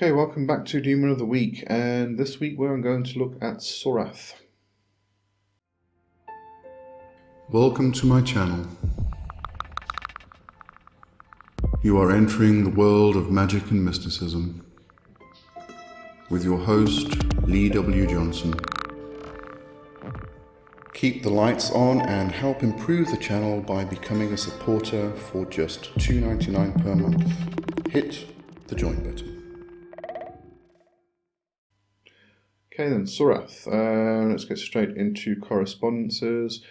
Okay, welcome back to Demon of the Week, and this week we're going to look at Sorath. Welcome to my channel. You are entering the world of magic and mysticism with your host, Lee W. Johnson. Keep the lights on and help improve the channel by becoming a supporter for just $2.99 per month. Hit the join button. Okay then, Sorath. Let's get straight into Correspondences.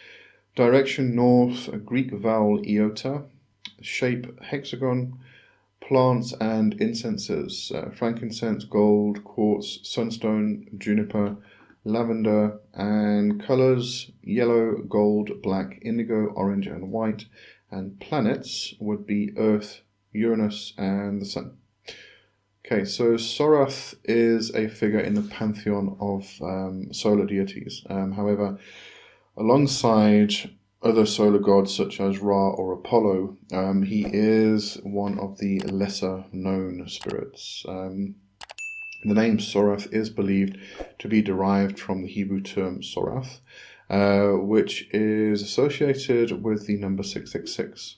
Direction north, a Greek vowel iota. Shape hexagon. Plants and incenses. Frankincense, gold, quartz, sunstone, juniper, lavender, and colors yellow, gold, black, indigo, orange, and white. And planets would be Earth, Uranus, and the Sun. Okay, so Sorath is a figure in the pantheon of solar deities. However, alongside other solar gods such as Ra or Apollo, he is one of the lesser known spirits. The name Sorath is believed to be derived from the Hebrew term Sorath, which is associated with the number 666.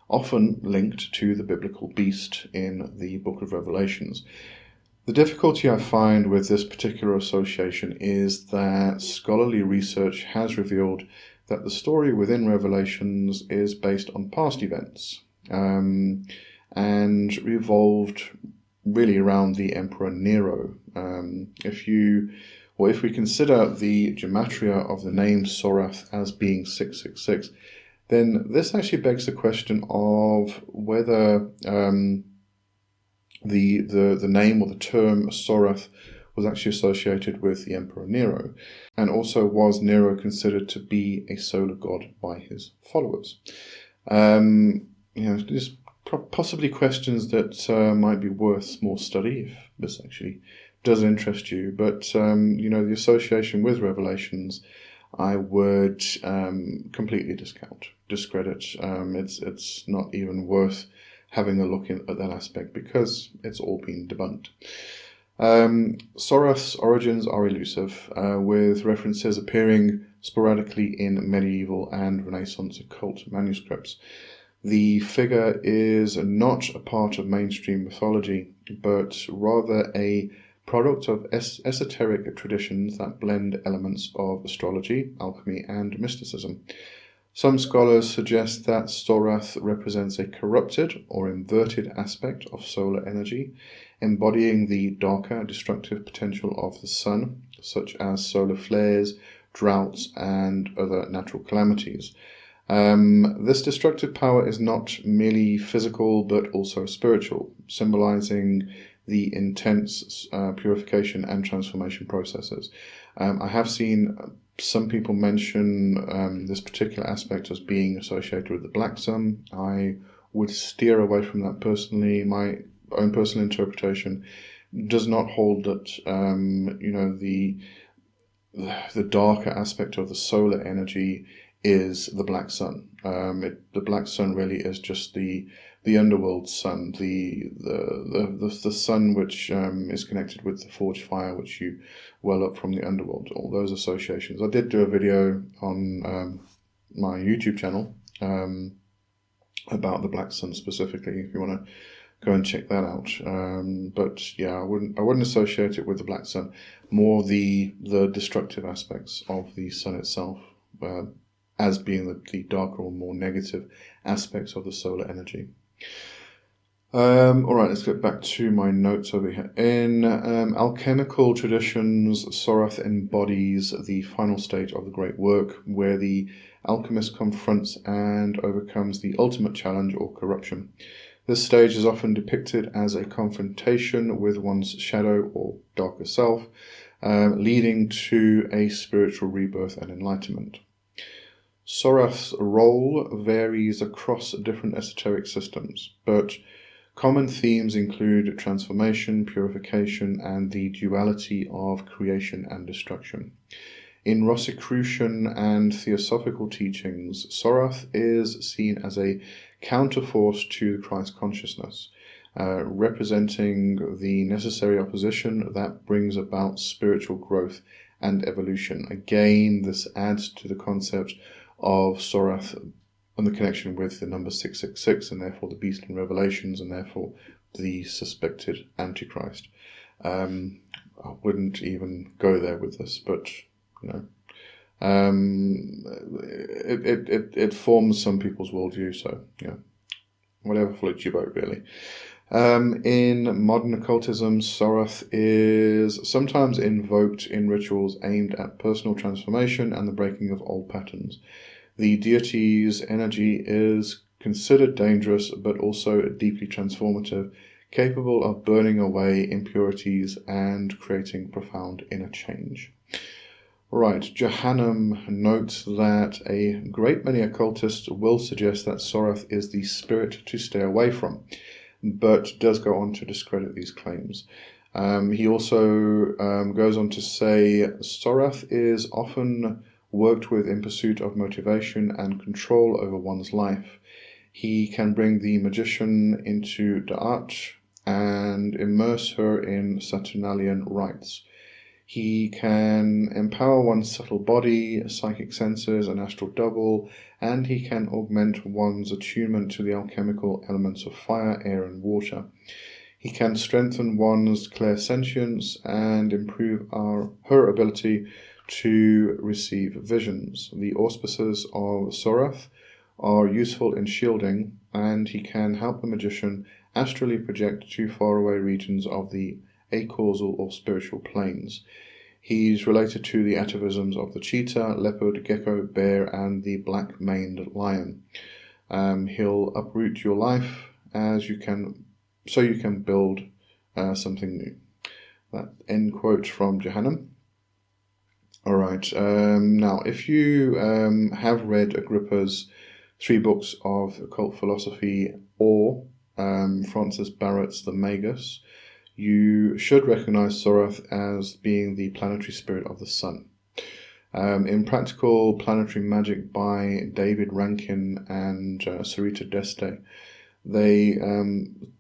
Often linked to the biblical beast in the Book of Revelations. The difficulty I find with this particular association is that scholarly research has revealed that the story within Revelations is based on past events and revolved really around the Emperor Nero. If we consider the gematria of the name Sorath as being 666, then this actually begs the question of whether the name or the term Sorath was actually associated with the Emperor Nero, and also was Nero considered to be a solar god by his followers? Just possibly questions that might be worth more study if this actually does interest you. But the association with Revelations, I would completely discredit. It's not even worth having a look at that aspect because it's all been debunked. Sorath's origins are elusive, with references appearing sporadically in medieval and Renaissance occult manuscripts. The figure is not a part of mainstream mythology, but rather a product of esoteric traditions that blend elements of astrology, alchemy, and mysticism. Some scholars suggest that Sorath represents a corrupted or inverted aspect of solar energy, embodying the darker, destructive potential of the sun, such as solar flares, droughts, and other natural calamities. This destructive power is not merely physical, but also spiritual, symbolizing the intense purification and transformation processes. I have seen some people mention this particular aspect as being associated with the Black Sun. I would steer away from that personally. My own personal interpretation does not hold that the darker aspect of the solar energy is the Black Sun. The Black Sun really is just the underworld sun, the sun which is connected with the forged fire, which you well up from the underworld. All those associations. I did do a video on my YouTube channel about the Black Sun specifically, if you want to go and check that out. But yeah, I wouldn't associate it with the Black Sun. More the destructive aspects of the sun itself, as being the darker or more negative aspects of the solar energy. Alright, let's get back to my notes over here. In Alchemical Traditions, Sorath embodies the final stage of the great work, where the alchemist confronts and overcomes the ultimate challenge or corruption. This stage is often depicted as a confrontation with one's shadow or darker self, leading to a spiritual rebirth and enlightenment. Sorath's role varies across different esoteric systems, but common themes include transformation, purification, and the duality of creation and destruction. In Rosicrucian and theosophical teachings, Sorath is seen as a counterforce to Christ consciousness, representing the necessary opposition that brings about spiritual growth and evolution. Again, this adds to the concept of Sorath and the connection with the number 666, and therefore the beast in Revelations, and therefore the suspected Antichrist. I wouldn't even go there with this, but you know, it forms some people's worldview. So yeah, whatever floats your boat, really. In modern occultism, Sorath is sometimes invoked in rituals aimed at personal transformation and the breaking of old patterns. The deity's energy is considered dangerous, but also deeply transformative, capable of burning away impurities and creating profound inner change. Right, Jehannam notes that a great many occultists will suggest that Sorath is the spirit to stay away from, but does go on to discredit these claims. He also goes on to say Sorath is often worked with in pursuit of motivation and control over one's life. He can bring the magician into Da'at and immerse her in Saturnalian rites. He can empower one's subtle body, psychic senses, and astral double, and he can augment one's attunement to the alchemical elements of fire, air, and water. He can strengthen one's clairsentience and improve her ability to receive visions. The auspices of Sorath are useful in shielding, and he can help the magician astrally project to faraway regions of the acausal or spiritual planes. He's related to the atavisms of the cheetah, leopard, gecko, bear, and the black-maned lion. He'll uproot your life so you can build something new. That end quote from Jehannam. All right. Now, if you have read Agrippa's 3 books of occult philosophy or Francis Barrett's The Magus, you should recognize Sorath as being the planetary spirit of the sun. In Practical Planetary Magic by David Rankin and Sarita Deste, they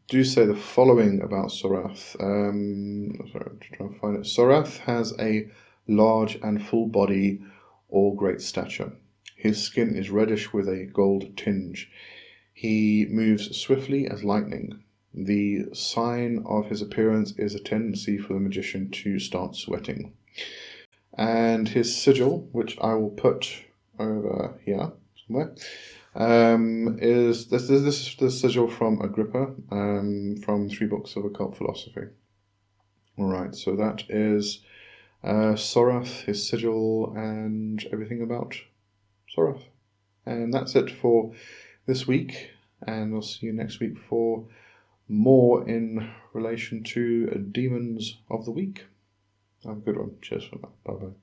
do say the following about Sorath. Sorry, I'm trying to find it. Sorath has a large and full body or great stature. His skin is reddish with a gold tinge. He moves swiftly as lightning. The sign of his appearance is a tendency for the magician to start sweating. And his sigil, which I will put over here somewhere, is this is the sigil from Agrippa, from 3 books of occult philosophy. All right, so that is Sorath, his sigil, and everything about Sorath. And that's it for this week, and we'll see you next week for more in relation to demons of the week. Have a good one. Cheers for that. Bye-bye.